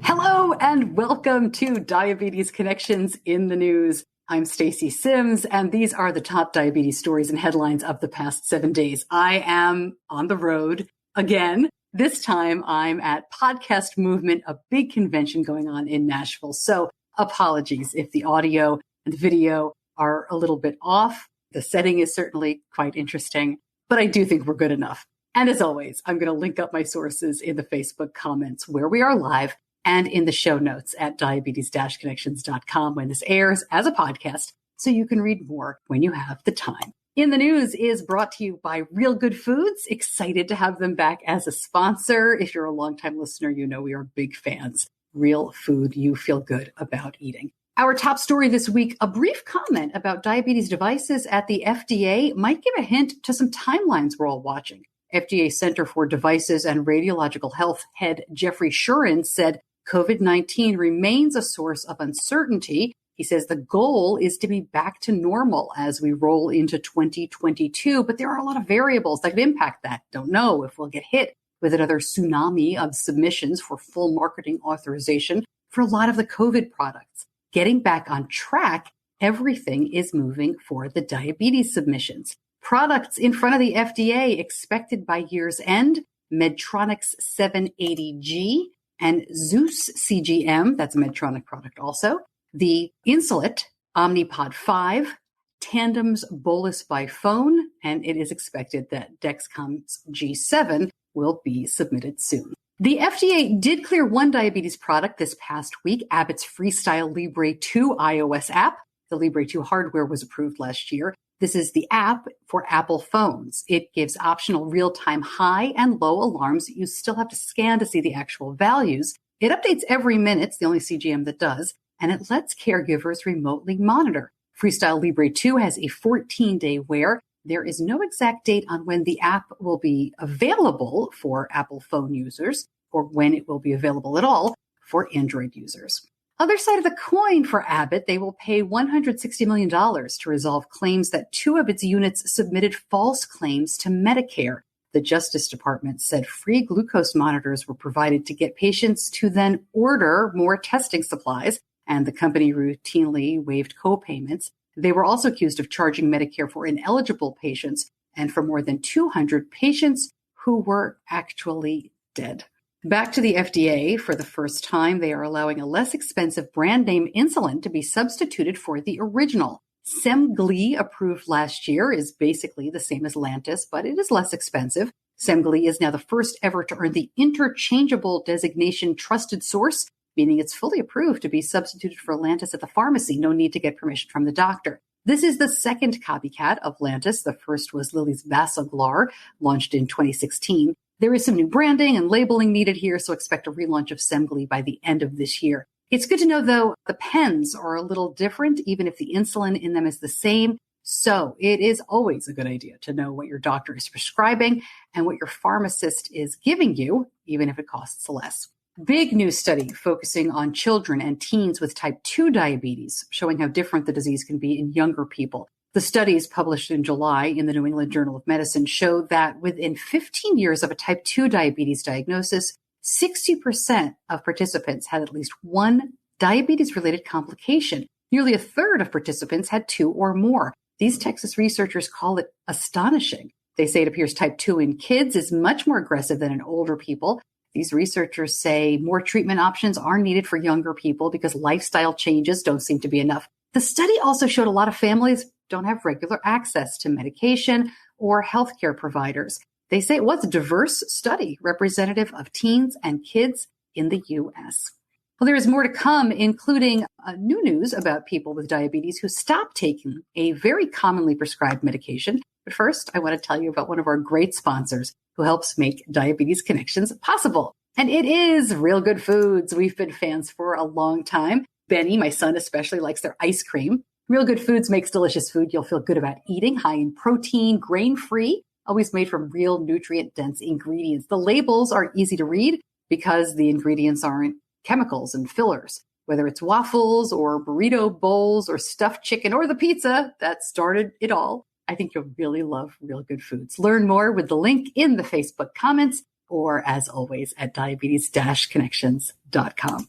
Hello and welcome to Diabetes Connections in the News. I'm Stacey Sims, and these are the top diabetes stories and headlines of the past 7 days. I am on the road again. This time I'm at Podcast Movement, a big convention going on in Nashville. So apologies if the audio and the video are a little bit off. The setting is certainly quite interesting, but I do think we're good enough. And as always, I'm going to link up my sources in the Facebook comments where we are live and in the show notes at diabetes-connections.com when this airs as a podcast, so you can read more when you have the time. In the News is brought to you by Real Good Foods. Excited to have them back as a sponsor. If you're a longtime listener, you know we are big fans. Real food you feel good about eating. Our top story this week, a brief comment about diabetes devices at the FDA might give a hint to some timelines we're all watching. FDA Center for Devices and Radiological Health head Jeffrey Shuren said COVID-19 remains a source of uncertainty. He says the goal is to be back to normal as we roll into 2022, but there are a lot of variables that could impact that. Don't know if we'll get hit with another tsunami of submissions for full marketing authorization for a lot of the COVID products. Getting back on track, everything is moving for the diabetes submissions. Products in front of the FDA expected by year's end, Medtronic's 780G, and Zeus CGM, that's a Medtronic product also, the Insulet, Omnipod 5, Tandem's bolus by phone, and it is expected that Dexcom's G7 will be submitted soon. The FDA did clear one diabetes product this past week, Abbott's Freestyle Libre 2 iOS app. The Libre 2 hardware was approved last year. This is the app for Apple phones. It gives optional real-time high and low alarms that you still have to scan to see the actual values. It updates every minute. It's the only CGM that does, and it lets caregivers remotely monitor. Freestyle Libre 2 has a 14-day wear. There is no exact date on when the app will be available for Apple phone users or when it will be available at all for Android users. Other side of the coin for Abbott, they will pay $160 million to resolve claims that two of its units submitted false claims to Medicare. The Justice Department said free glucose monitors were provided to get patients to then order more testing supplies, and the company routinely waived co-payments. They were also accused of charging Medicare for ineligible patients and for more than 200 patients who were actually dead. Back to the FDA, for the first time, they are allowing a less expensive brand name insulin to be substituted for the original. Semglee, approved last year, is basically the same as Lantus, but it is less expensive. Semglee is now the first ever to earn the interchangeable designation trusted source, meaning it's fully approved to be substituted for Lantus at the pharmacy. No need to get permission from the doctor. This is the second copycat of Lantus. The first was Lilly's Basaglar, launched in 2016. There is some new branding and labeling needed here, so expect a relaunch of Semglee by the end of this year. It's good to know, though, the pens are a little different, even if the insulin in them is the same. So it is always a good idea to know what your doctor is prescribing and what your pharmacist is giving you, even if it costs less. Big new study focusing on children and teens with type 2 diabetes, showing how different the disease can be in younger people. The studies published in July in the New England Journal of Medicine showed that within 15 years of a type 2 diabetes diagnosis, 60% of participants had at least one diabetes-related complication. Nearly a third of participants had two or more. These Texas researchers call it astonishing. They say it appears type 2 in kids is much more aggressive than in older people. These researchers say more treatment options are needed for younger people because lifestyle changes don't seem to be enough. The study also showed a lot of families don't have regular access to medication or healthcare providers. They say it was a diverse study representative of teens and kids in the U.S. Well, there is more to come, including new news about people with diabetes who stopped taking a very commonly prescribed medication. But first, I want to tell you about one of our great sponsors who helps make Diabetes Connections possible. And it is Real Good Foods. We've been fans for a long time. Benny, my son especially, likes their ice cream. Real Good Foods makes delicious food you'll feel good about eating, high in protein, grain-free, always made from real nutrient-dense ingredients. The labels are easy to read because the ingredients aren't chemicals and fillers. Whether it's waffles or burrito bowls or stuffed chicken or the pizza that started it all, I think you'll really love Real Good Foods. Learn more with the link in the Facebook comments or, as always, at diabetes-connections.com.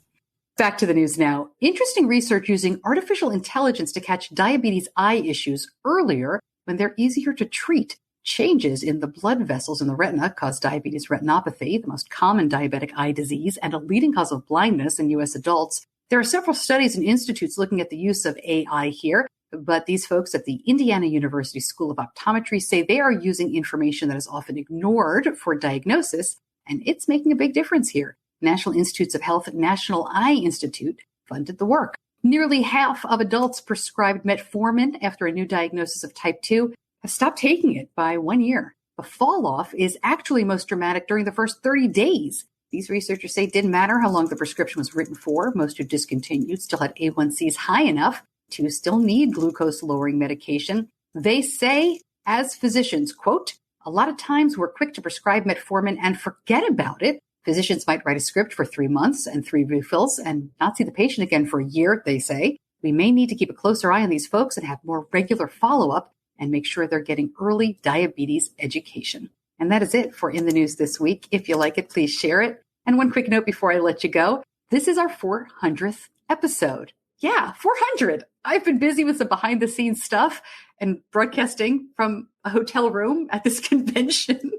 Back to the news now. Interesting research using artificial intelligence to catch diabetes eye issues earlier when they're easier to treat. Changes in the blood vessels in the retina cause diabetes retinopathy, the most common diabetic eye disease and a leading cause of blindness in U.S. adults. There are several studies and institutes looking at the use of AI here, but these folks at the Indiana University School of Optometry say they are using information that is often ignored for diagnosis, and it's making a big difference here. National Institutes of Health National Eye Institute funded the work. Nearly half of adults prescribed metformin after a new diagnosis of type 2 have stopped taking it by 1 year. The fall off is actually most dramatic during the first 30 days. These researchers say it didn't matter how long the prescription was written for. Most who discontinued still had A1Cs high enough to still need glucose-lowering medication. They say, as physicians, quote, a lot of times we're quick to prescribe metformin and forget about it. Physicians might write a script for 3 months and 3 refills and not see the patient again for a year, they say. We may need to keep a closer eye on these folks and have more regular follow-up and make sure they're getting early diabetes education. And that is it for In the News this week. If you like it, please share it. And one quick note before I let you go. This is our 400th episode. Yeah, 400. I've been busy with some behind the scenes stuff and broadcasting from a hotel room at this convention.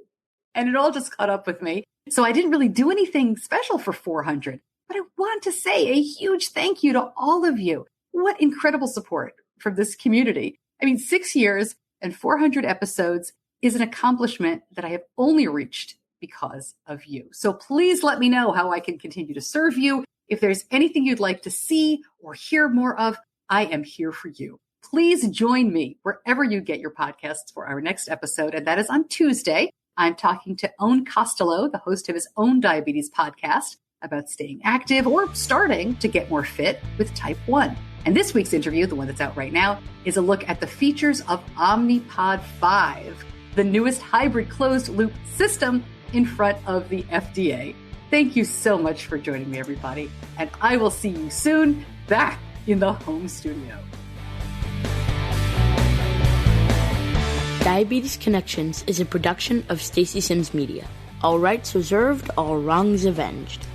And it all just caught up with me. So I didn't really do anything special for 400. But I want to say a huge thank you to all of you. What incredible support from this community. I mean, 6 years and 400 episodes is an accomplishment that I have only reached because of you. So please let me know how I can continue to serve you. If there's anything you'd like to see or hear more of, I am here for you. Please join me wherever you get your podcasts for our next episode, and that is on Tuesday. I'm talking to Owen Costello, the host of his own diabetes podcast, about staying active or starting to get more fit with type 1. And this week's interview, the one that's out right now, is a look at the features of Omnipod 5, the newest hybrid closed-loop system in front of the FDA. Thank you so much for joining me, everybody. And I will see you soon back in the home studio. Diabetes Connections is a production of Stacey Sims Media. All rights reserved, all wrongs avenged.